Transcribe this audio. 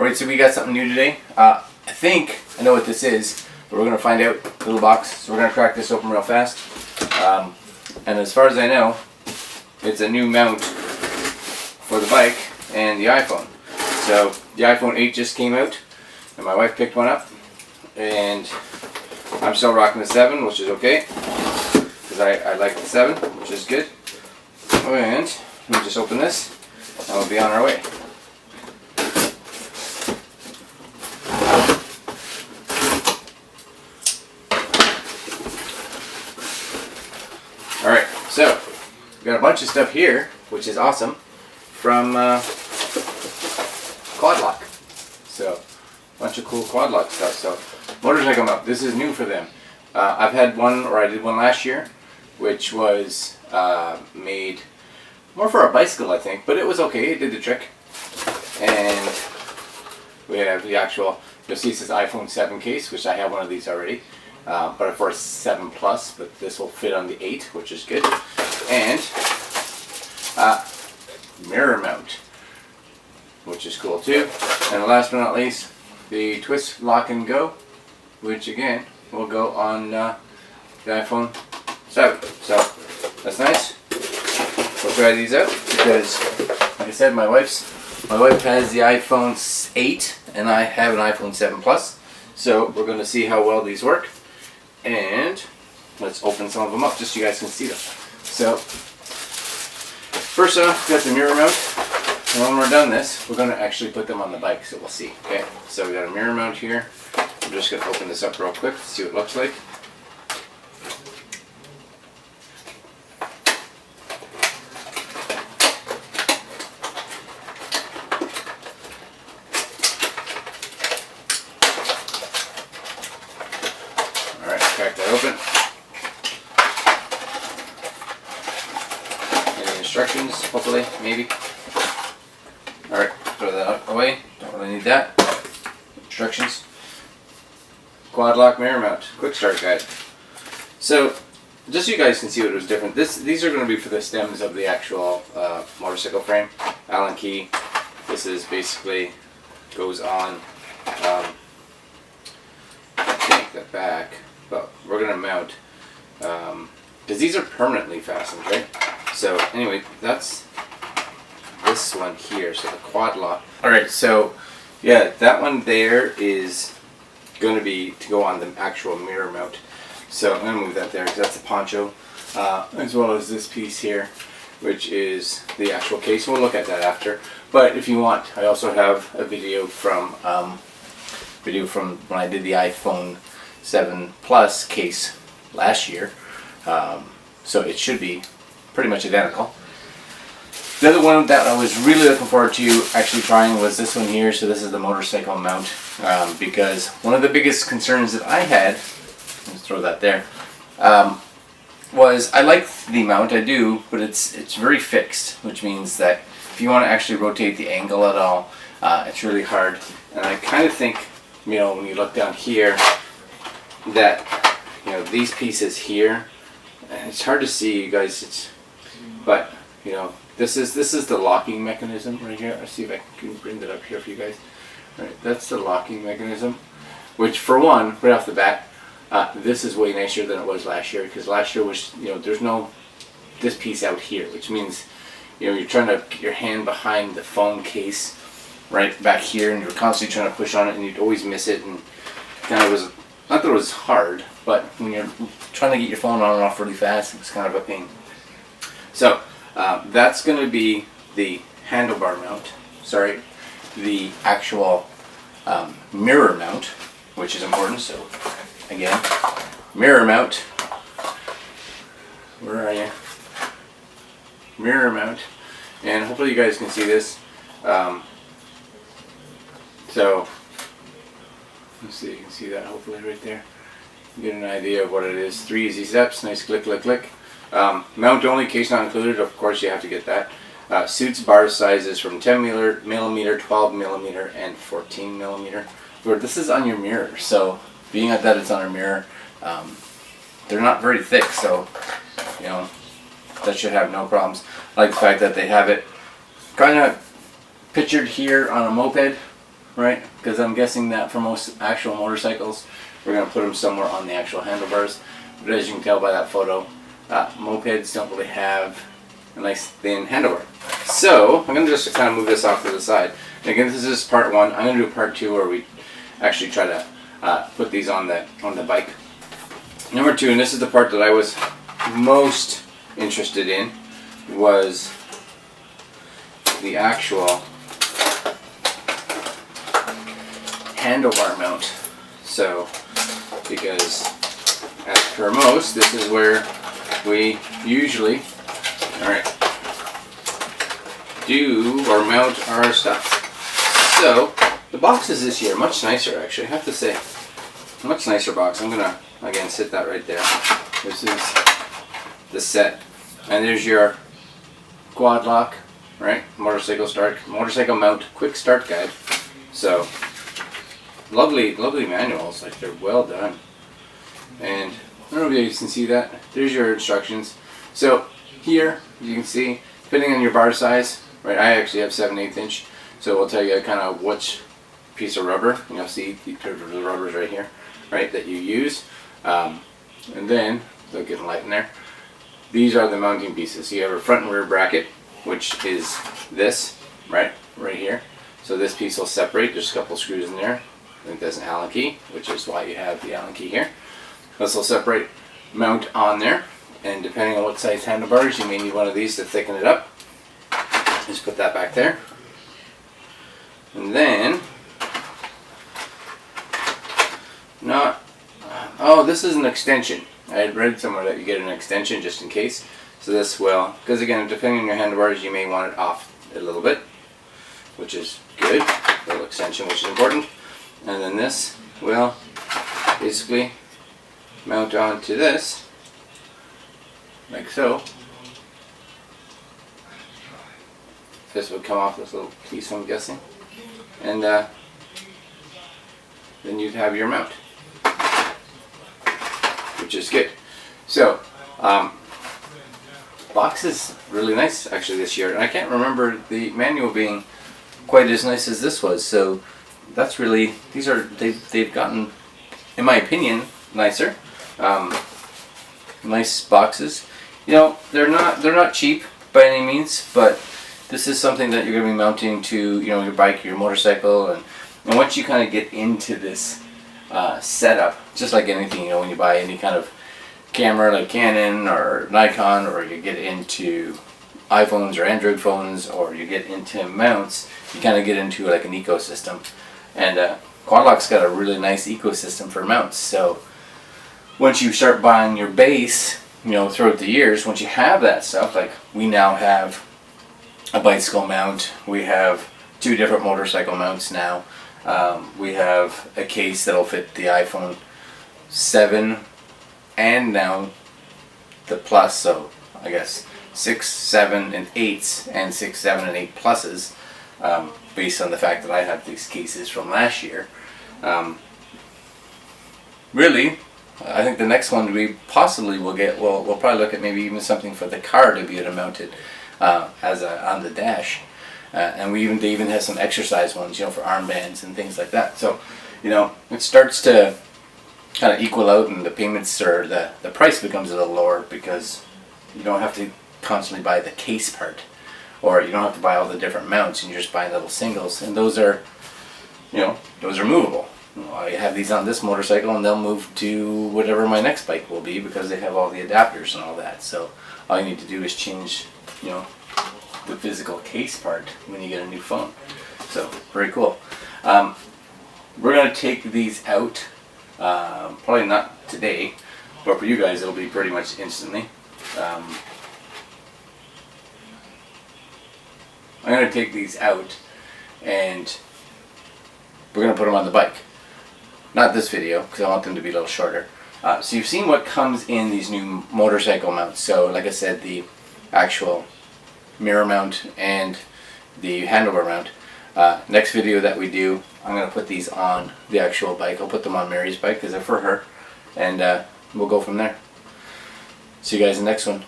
Alright, so we got something new today. I think I know what this is, but we're going to find out. Little box, so we're going to crack this open real fast. And as far as I know, it's a new mount for the bike and the iPhone. So the iPhone 8 just came out, and my wife picked one up, and I'm still rocking the 7, which is okay, because I like the 7, which is good. And let me just open this, and we'll be on our way. Alright, so we got a bunch of stuff here, which is awesome, from QuadLock. So, a bunch of cool QuadLock stuff. So, motorcycle mount, this is new for them. I've had one, or I did one last year, which was made more for a bicycle, I think, but it was okay, it did the trick. And we have the actual, you'll see it says iPhone 7 case, which I have one of these already. But for a 7 Plus, but this will fit on the 8, which is good. And mirror mount, which is cool too. And last but not least, the twist, lock and go, which again will go on the iPhone 7. So that's nice. We'll try these out because, like I said, my wife has the iPhone 8 and I have an iPhone 7 Plus. So we're going to see how well these work. And let's open some of them up just so you guys can see them. So first off, we got the mirror mount. And when we're done this, we're going to actually put them on the bike, so we'll see. Okay, so we got a mirror mount here. I'm just going to open this up real quick to see what it looks like. Alright, crack that open. Any instructions, hopefully, maybe. Alright, throw that out away. Don't really need that. Instructions. QuadLock mirror mount. Quick start guide. So, just so you guys can see what was different, these are going to be for the stems of the actual motorcycle frame. Allen key. This is basically goes on, I think the back, but we're going to mount, because these are permanently fastened, right? So, anyway, that's this one here, so the QuadLock. Alright, so yeah, that one there is going to be to go on the actual mirror mount. So I'm going to move that there because that's the poncho, as well as this piece here, which is the actual case. We'll look at that after. But if you want, I also have a video from when I did the iPhone 7 Plus case last year. So it should be pretty much identical. The other one that I was really looking forward to actually trying was this one here. So this is the motorcycle mount, because one of the biggest concerns that I had, let's throw that there, was I like the mount, I do, but it's very fixed, which means that if you want to actually rotate the angle at all, it's really hard. And I kind of think, you know, when you look down here, that, you know, these pieces here, and it's hard to see, you guys, but you know, this is the locking mechanism right here. Let's see if I can bring that up here for you guys. All right, that's the locking mechanism, which for one, right off the bat, this is way nicer than it was last year, because last year was, you know, there's no this piece out here, which means, you know, you're trying to get your hand behind the phone case right back here, and you're constantly trying to push on it, and you'd always miss it, and kind of was, not that it was hard, but when you're trying to get your phone on and off really fast, it was kind of a pain. So that's going to be the handlebar mount, sorry, the actual mirror mount, which is important. So again, mirror mount, where are you? Mirror mount, and hopefully you guys can see this. So let's see if you can see that, hopefully right there. You get an idea of what it is. 3 easy steps, nice click, click, click. Mount only, case not included, of course you have to get that. Suits bar sizes from 10 millimeter, 12 millimeter, and 14 millimeter. This is on your mirror, so being that it's on a mirror, they're not very thick, so you know that should have no problems. I like the fact that they have it kind of pictured here on a moped, right? Because I'm guessing that for most actual motorcycles, we're going to put them somewhere on the actual handlebars. But as you can tell by that photo, mopeds don't really have a nice thin handlebar. So I'm going to just kind of move this off to the side. And again, this is part one. I'm going to do part two where we actually try to put these on the bike. Number two, and this is the part that I was most interested in, was the actual handlebar mount. So, because as per most, this is where we usually, do or mount our stuff. So, the boxes this year, much nicer actually, I have to say. Much nicer box. I'm gonna, again, sit that right there. This is the set. And there's your QuadLock, right? Motorcycle mount, quick start guide. So, lovely manuals, like they're well done. And I don't know if you can see that. There's your instructions. So here you can see, depending on your bar size, right? I actually have 7/8 inch, so it'll tell you kind of which piece of rubber. You know, see the rubbers right here, right? That you use, and then they'll get light in there. These are the mounting pieces. So you have a front and rear bracket, which is this, right here. So this piece will separate. There's a couple screws in there. I think there's an Allen key, which is why you have the Allen key here. This will separate, mount on there, and depending on what size handlebars, you may need one of these to thicken it up. Just put that back there. And then, this is an extension. I had read somewhere that you get an extension just in case. So this will, because again, depending on your handlebars, you may want it off a little bit, which is good. A little extension, which is important. And then this will basically mount onto this, like so. This would come off this little piece, I'm guessing. And then you'd have your mount, which is good. So, box is really nice actually this year. And I can't remember the manual being quite as nice as this was. So that's really, they've gotten, in my opinion, nicer. Nice boxes. You know, they're not cheap by any means, but this is something that you're going to be mounting to, you know, your bike, your motorcycle, and once you kind of get into this setup, just like anything, you know, when you buy any kind of camera like Canon or Nikon, or you get into iPhones or Android phones, or you get into mounts, you kind of get into like an ecosystem. And QuadLock's got a really nice ecosystem for mounts. So once you start buying your base, you know, throughout the years, once you have that stuff, like we now have a bicycle mount, we have 2 different motorcycle mounts now, we have a case that'll fit the iPhone 7 and now the Plus, so I guess 6, 7, and 8s, and 6, 7, and 8 Pluses, based on the fact that I have these cases from last year. Really, I think the next one we possibly will get, we'll probably look at maybe even something for the car to be able to mount it on the dash. And they even have some exercise ones, you know, for armbands and things like that. So, you know, it starts to kind of equal out, and the payments, or the price becomes a little lower, because you don't have to constantly buy the case part, or you don't have to buy all the different mounts, and you're just buying little singles, and those are, you know, those are movable. I have these on this motorcycle, and they'll move to whatever my next bike will be, because they have all the adapters and all that. So all you need to do is change, you know, the physical case part when you get a new phone. So very cool. We're gonna take these out, probably not today, but for you guys it'll be pretty much instantly. I'm gonna take these out, and we're gonna put them on the bike. Not this video, because I want them to be a little shorter. So you've seen what comes in these new motorcycle mounts. So like I said, the actual mirror mount and the handlebar mount. Next video that we do, I'm going to put these on the actual bike. I'll put them on Mary's bike because they're for her, and we'll go from there. See you guys in the next one.